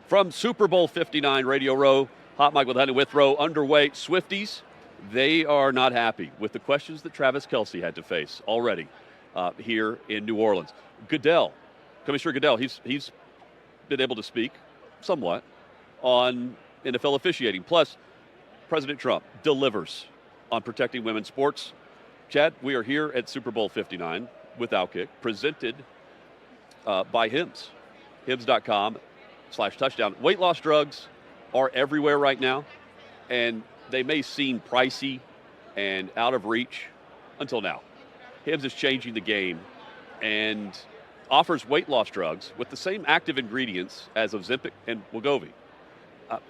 From Super Bowl 59 Radio Row, Hot Mike with Honey with Row underway. Swifties, they are not happy with the questions that Travis Kelce had to face already here in New Orleans. Goodell, Commissioner Goodell, he's been able to speak somewhat on NFL officiating. Plus, President Trump delivers on protecting women's sports. Chad, we are here at Super Bowl 59 with OutKick, presented by Hims. Hims.com/touchdown. Weight loss drugs are everywhere right now, and they may seem pricey and out of reach until now. Hims is changing the game and offers weight loss drugs with the same active ingredients as Ozempic and Wegovy,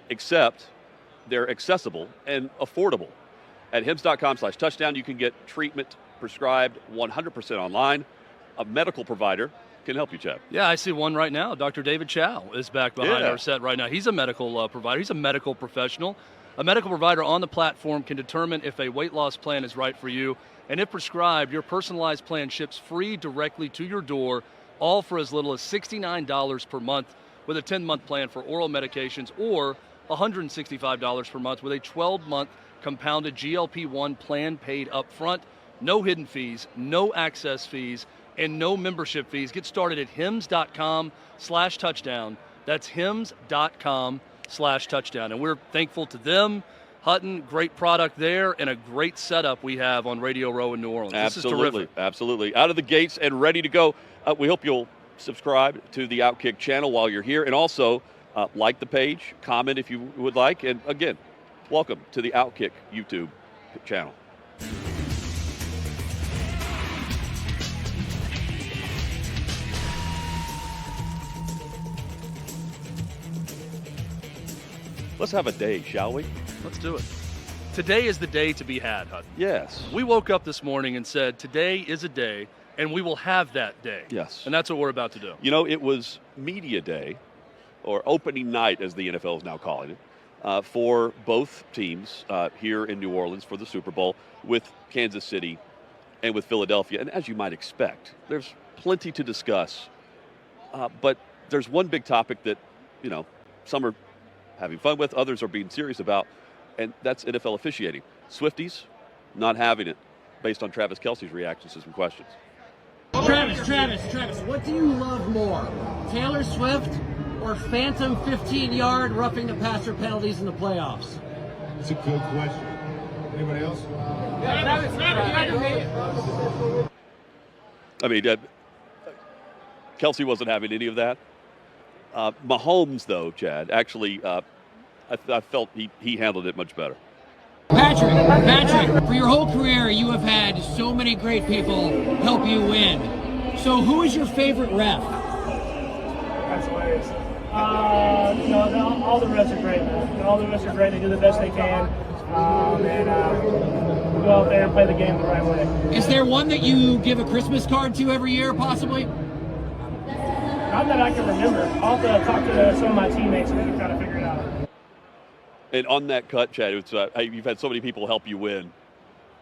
except they're accessible and affordable. At Hims.com/touchdown, you can get treatment prescribed 100% online. A medical provider can help you, Chad. Yeah, I see one right now. Dr. David Chow is back behind our set right now. He's a medical provider. He's a medical professional. A medical provider on the platform can determine if a weight loss plan is right for you. And if prescribed, your personalized plan ships free directly to your door, all for as little as $69 per month with a 10-month plan for oral medications, or $165 per month with a 12-month compounded GLP-1 plan paid up front. No hidden fees, no access fees, and no membership fees. Get started at hims.com/touchdown. That's hims.com/touchdown. And we're thankful to them. Hutton, great product there, and a great setup we have on Radio Row in New Orleans. Absolutely, this is terrific. Absolutely. Out of the gates and ready to go. We hope you'll subscribe to the OutKick channel while you're here, and also like the page, comment if you would like, and again, welcome to the OutKick YouTube channel. Let's have a day, shall we? Let's do it. Today is the day to be had, Hutton. Yes. We woke up this morning and said, today is a day, and we will have that day. Yes. And that's what we're about to do. You know, it was media day, or opening night, as the NFL is now calling it, for both teams here in New Orleans for the Super Bowl, with Kansas City and with Philadelphia. And as you might expect, there's plenty to discuss. But there's one big topic that, you know, some are having fun with, others are being serious about, and that's NFL officiating. Swifties not having it, based on Travis Kelce's reactions to some questions. Travis, what do you love more, Taylor Swift or phantom 15-yard roughing the passer penalties in the playoffs? That's a good question. Anybody else? I mean, Kelce wasn't having any of that. Mahomes, though, Chad, actually, I felt he handled it much better. Patrick, for your whole career, you have had so many great people help you win. So who is your favorite ref? That's hilarious. All the refs are great, man. All the refs are great. They do the best they can. We go out there and play the game the right way. Is there one that you give a Christmas card to every year, possibly? Not that I can remember. I'll have to talk to some of my teammates and we can kind of figure it out. And on that cut, Chad, it's, you've had so many people help you win.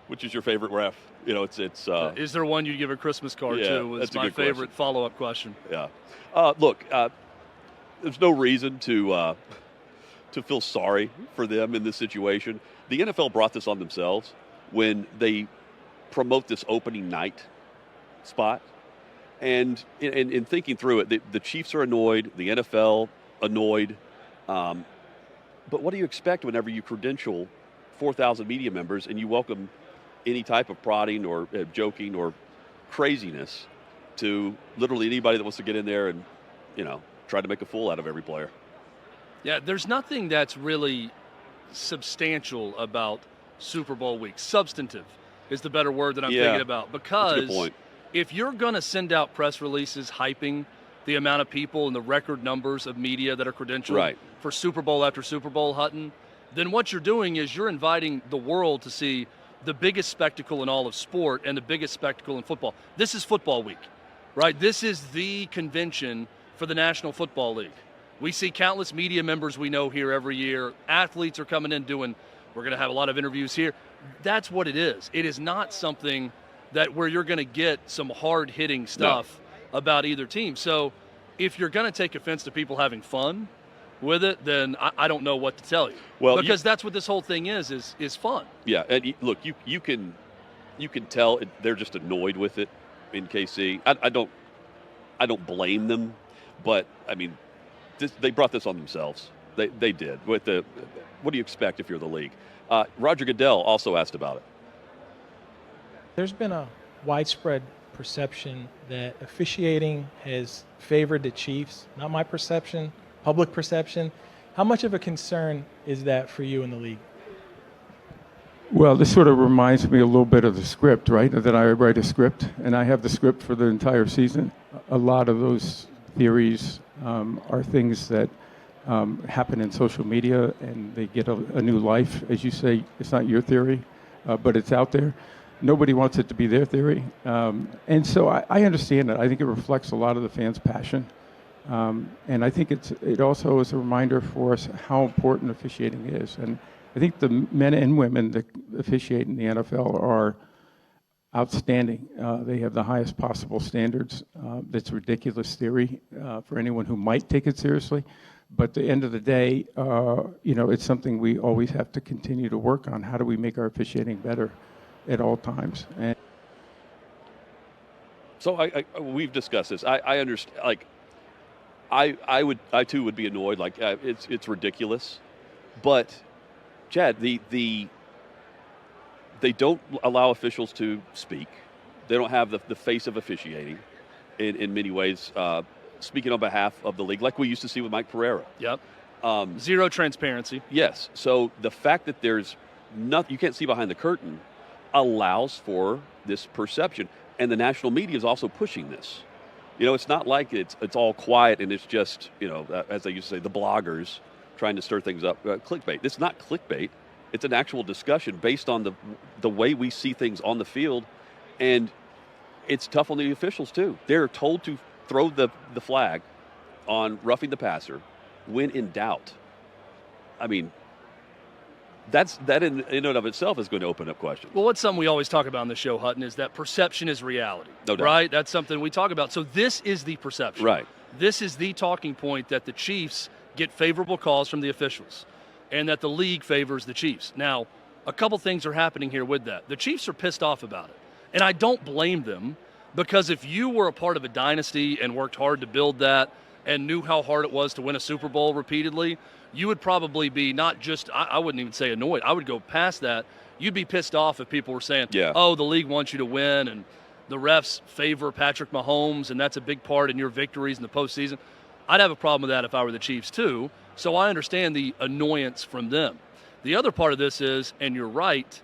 Which is your favorite ref? You know, it's. Is there one you'd give a Christmas card to? Was my favorite follow-up question. Yeah. Look, there's no reason to feel sorry for them in this situation. The NFL brought this on themselves when they promote this opening night spot. And in thinking through it, the Chiefs are annoyed, the NFL annoyed. But what do you expect whenever you credential 4,000 media members and you welcome any type of prodding or joking or craziness to literally anybody that wants to get in there and, you know, try to make a fool out of every player? Yeah, there's nothing that's really substantial about Super Bowl week. Substantive is the better word that I'm thinking about. Because that's a good point. If you're going to send out press releases hyping the amount of people and the record numbers of media that are credentialed for Super Bowl after Super Bowl, Hutton, then what you're doing is you're inviting the world to see the biggest spectacle in all of sport and the biggest spectacle in football. This is football week, right? This is the convention for the National Football League. We see countless media members we know here every year. Athletes are coming in doing, we're going to have a lot of interviews here. That's what it is. It is not something that where you're going to get some hard-hitting stuff about either team. So if you're going to take offense to people having fun, with it, then I don't know what to tell you. Well, because that's what this whole thing is fun. Yeah, and look, you can tell they're just annoyed with it in KC. I don't blame them, but I mean, they brought this on themselves. They did. What do you expect if you're the league? Roger Goodell also asked about it. There's been a widespread perception that officiating has favored the Chiefs. Not my perception, public perception. How much of a concern is that for you in the league? Well, this sort of reminds me a little bit of the script, right? That I write a script, and I have the script for the entire season. A lot of those theories are things that happen in social media, and they get a new life. As you say, it's not your theory, but it's out there. Nobody wants it to be their theory. And so I understand it. I think it reflects a lot of the fans' passion. And I think it also is a reminder for us how important officiating is. And I think the men and women that officiate in the NFL are outstanding. They have the highest possible standards. That's ridiculous theory for anyone who might take it seriously. But at the end of the day, it's something we always have to continue to work on. How do we make our officiating better at all times? And so we've discussed this. I understand. Like, I too would be annoyed. Like, it's ridiculous. But Chad, they don't allow officials to speak. They don't have the face of officiating in many ways, speaking on behalf of the league, like we used to see with Mike Pereira. Yep. Zero transparency. Yes. So the fact that there's nothing, you can't see behind the curtain, allows for this perception. And the national media is also pushing this. It's not like it's all quiet and it's just, as they used to say, the bloggers trying to stir things up. Clickbait. It's not clickbait. It's an actual discussion based on the way we see things on the field. And it's tough on the officials, too. They're told to throw the flag on roughing the passer when in doubt. I mean, that in and of itself is going to open up questions. Well, what's something we always talk about on the show, Hutton, is that perception is reality. No doubt. Right? That's something we talk about. So this is the perception. Right. This is the talking point that the Chiefs get favorable calls from the officials and that the league favors the Chiefs. Now, a couple things are happening here with that. The Chiefs are pissed off about it. And I don't blame them, because if you were a part of a dynasty and worked hard to build that and knew how hard it was to win a Super Bowl repeatedly, you would probably be not just, I wouldn't even say annoyed, I would go past that. You'd be pissed off if people were saying, oh, the league wants you to win and the refs favor Patrick Mahomes and that's a big part in your victories in the postseason. I'd have a problem with that if I were the Chiefs too. So I understand the annoyance from them. The other part of this is, and you're right,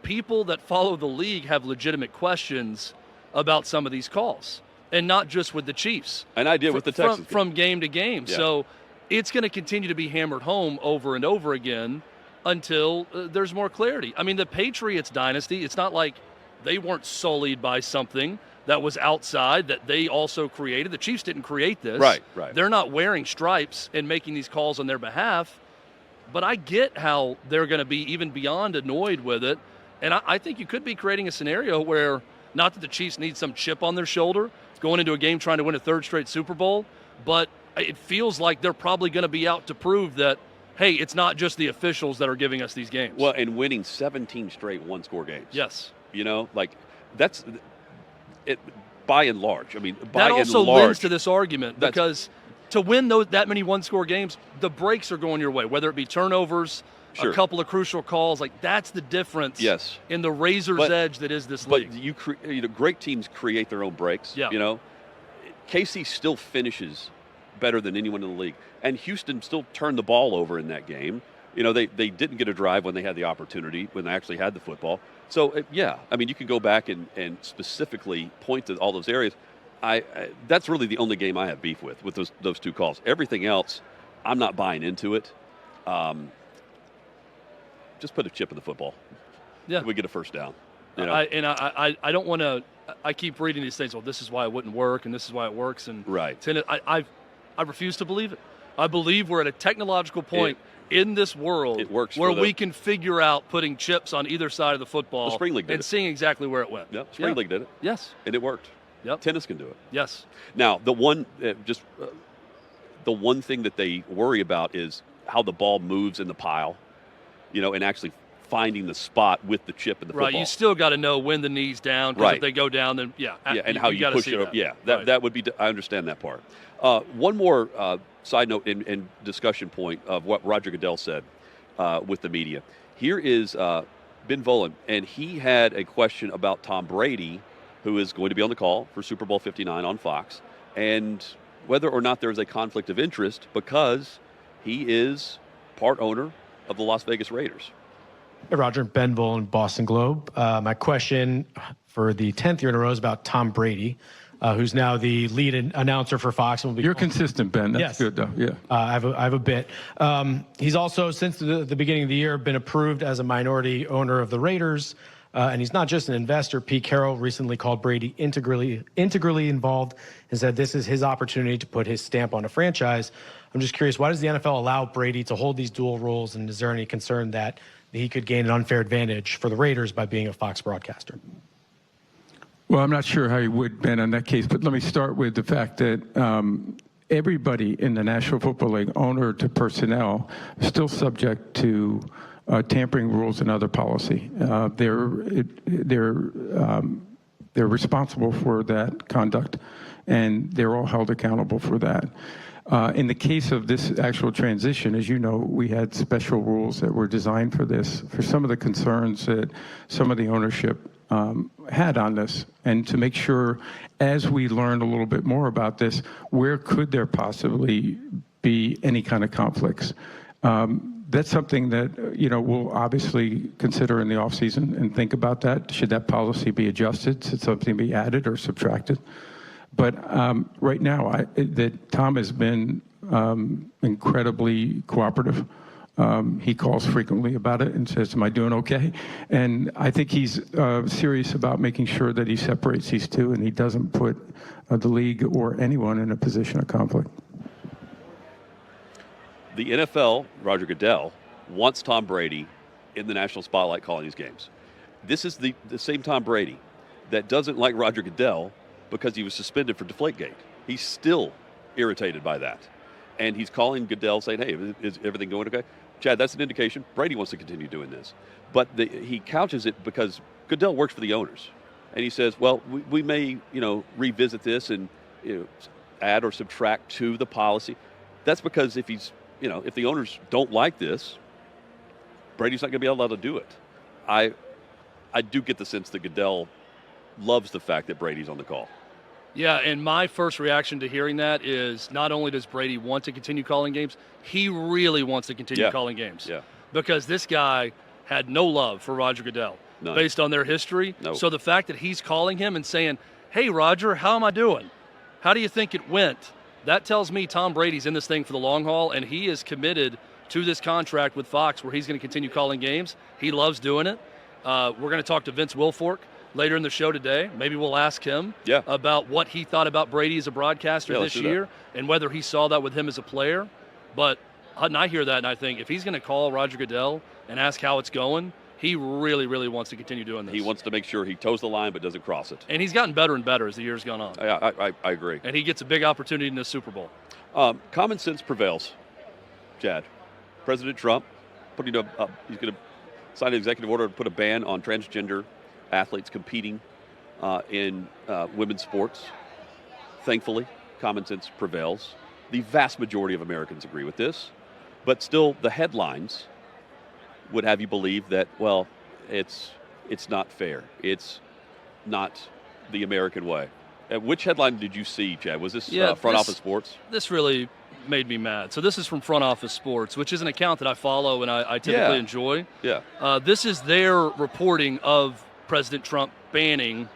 people that follow the league have legitimate questions about some of these calls, and not just with the Chiefs. And I did with the Texans. From game to game. Yeah. So it's going to continue to be hammered home over and over again until there's more clarity. I mean, the Patriots dynasty, it's not like they weren't sullied by something that was outside that they also created. The Chiefs didn't create this. Right. They're not wearing stripes and making these calls on their behalf. But I get how they're going to be even beyond annoyed with it. And I think you could be creating a scenario where, not that the Chiefs need some chip on their shoulder going into a game trying to win a third straight Super Bowl, but it feels like they're probably going to be out to prove that, hey, it's not just the officials that are giving us these games. Well, and winning 17 straight one-score games. Yes. That's it by and large. I mean, that also lends to this argument, because to win that many one-score games, the breaks are going your way, whether it be turnovers, a couple of crucial calls. Like, that's the difference in the razor's edge that is this league. But great teams create their own breaks. Yeah. KC still finishes better than anyone in the league. And Houston still turned the ball over in that game. They didn't get a drive when they had the opportunity, when they actually had the football. So, I mean, you can go back and specifically point to all those areas. That's really the only game I have beef with those two calls. Everything else, I'm not buying into it. Just put a chip in the football. Yeah. We get a first down. I don't want to – I keep reading these things, well, this is why it wouldn't work and this is why it works. And I refuse to believe it. I believe we're at a technological point in this world where we can figure out putting chips on either side of the football and seeing exactly where it went. Yep. Spring League did it. Yes. And it worked. Yep. Tennis can do it. Yes. Now, the the one thing that they worry about is how the ball moves in the pile, and actually finding the spot with the chip in the football. Right, you still got to know when the knee's down, because if they go down, then and how you push it up. Yeah, that would be. I understand that part. One more side note and discussion point of what Roger Goodell said with the media. Here is Ben Volen, and he had a question about Tom Brady, who is going to be on the call for Super Bowl 59 on Fox, and whether or not there is a conflict of interest because he is part owner of the Las Vegas Raiders. Hey, Roger. Ben Volen, Boston Globe. My question for the 10th year in a row is about Tom Brady, who's now the lead announcer for Fox. You're consistent, Ben. That's good, though. Yeah. I have a bit. He's also, since the beginning of the year, been approved as a minority owner of the Raiders. And he's not just an investor. Pete Carroll recently called Brady integrally involved and said this is his opportunity to put his stamp on a franchise. I'm just curious, why does the NFL allow Brady to hold these dual roles, and is there any concern that he could gain an unfair advantage for the Raiders by being a Fox broadcaster? Well, I'm not sure how he would, Ben, on that case, but let me start with the fact that everybody in the National Football League, owner to personnel, is still subject to tampering rules and other policy. They're responsible for that conduct, and they're all held accountable for that. In the case of this actual transition, as you know, we had special rules that were designed for this, for some of the concerns that some of the ownership had on this, and to make sure, as we learned a little bit more about this, where could there possibly be any kind of conflicts? That's something that, we'll obviously consider in the offseason and think about that. Should that policy be adjusted? Should something be added or subtracted? But right now, that Tom has been incredibly cooperative. He calls frequently about it and says, am I doing okay? And I think he's serious about making sure that he separates these two and he doesn't put the league or anyone in a position of conflict. The NFL, Roger Goodell, wants Tom Brady in the national spotlight calling these games. This is the same Tom Brady that doesn't like Roger Goodell because he was suspended for Deflategate. He's still irritated by that. And he's calling Goodell saying, hey, is everything going okay? Chad, that's an indication Brady wants to continue doing this. But he couches it because Goodell works for the owners. And he says, well, we may, revisit this and add or subtract to the policy. That's because if the owners don't like this, Brady's not going to be allowed to do it. I do get the sense that Goodell loves the fact that Brady's on the call. Yeah, and my first reaction to hearing that is not only does Brady want to continue calling games, he really wants to continue calling games. Yeah. Because this guy had no love for Roger Goodell based on their history. No. So the fact that he's calling him and saying, hey, Roger, how am I doing? How do you think it went? That tells me Tom Brady's in this thing for the long haul, and he is committed to this contract with Fox where he's going to continue calling games. He loves doing it. We're going to talk to Vince Wilfork later in the show today. Maybe we'll ask him about what he thought about Brady as a broadcaster this year and whether he saw that with him as a player. But Hutton, I hear that and I think if he's going to call Roger Goodell and ask how it's going, he really, really wants to continue doing this. He wants to make sure he toes the line but doesn't cross it. And he's gotten better and better as the year's gone on. I agree. And he gets a big opportunity in the Super Bowl. Common sense prevails, Chad. President Trump, he's going to sign an executive order to put a ban on transgender athletes competing in women's sports. Thankfully, common sense prevails. The vast majority of Americans agree with this, but still the headlines would have you believe that, well, it's not fair. It's not the American way. Which headline did you see, Chad? Was this Front Office Sports? This really made me mad. So this is from Front Office Sports, which is an account that I follow and I typically enjoy. Yeah. This is their reporting of President Trump banning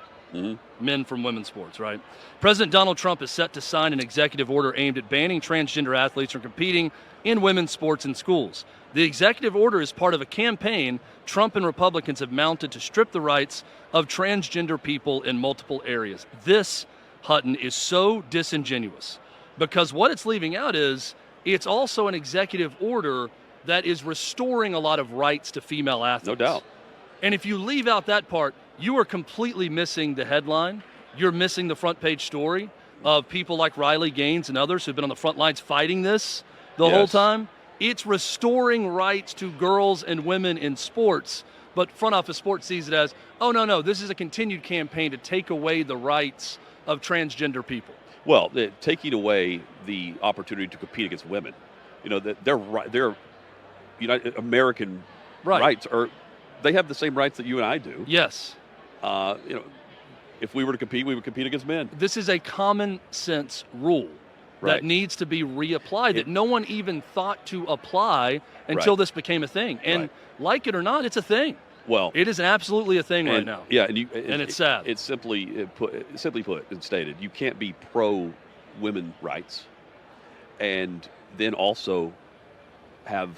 men from women's sports, right? President Donald Trump is set to sign an executive order aimed at banning transgender athletes from competing in women's sports in schools. The executive order is part of a campaign Trump and Republicans have mounted to strip the rights of transgender people in multiple areas. This, Hutton, is so disingenuous because what it's leaving out is it's also an executive order that is restoring a lot of rights to female athletes. No doubt. And if you leave out that part, you are completely missing the headline. You're missing the front page story. of people like Riley Gaines and others who've been on the front lines fighting this the whole time. It's restoring rights to girls and women in sports, but front office sports sees it as, oh, no, this is a continued campaign to take away the rights of transgender people. Well, taking away the opportunity to compete against women. Their United American rights are, they have the same rights that you and I do. Yes. If we were to compete, we would compete against men. This is a common sense rule that needs to be reapplied, that no one even thought to apply until this became a thing. And like it or not, it's a thing. Well, it is absolutely a thing right now. Yeah, and it's sad. It's simply put and stated, you can't be pro women rights and then also have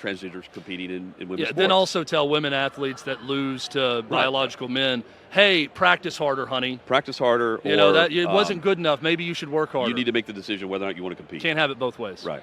transgenders competing in women's sports. Then also tell women athletes that lose to biological men, hey, practice harder, honey. Practice harder. It wasn't good enough. Maybe you should work harder. You need to make the decision whether or not you want to compete. Can't have it both ways. Right.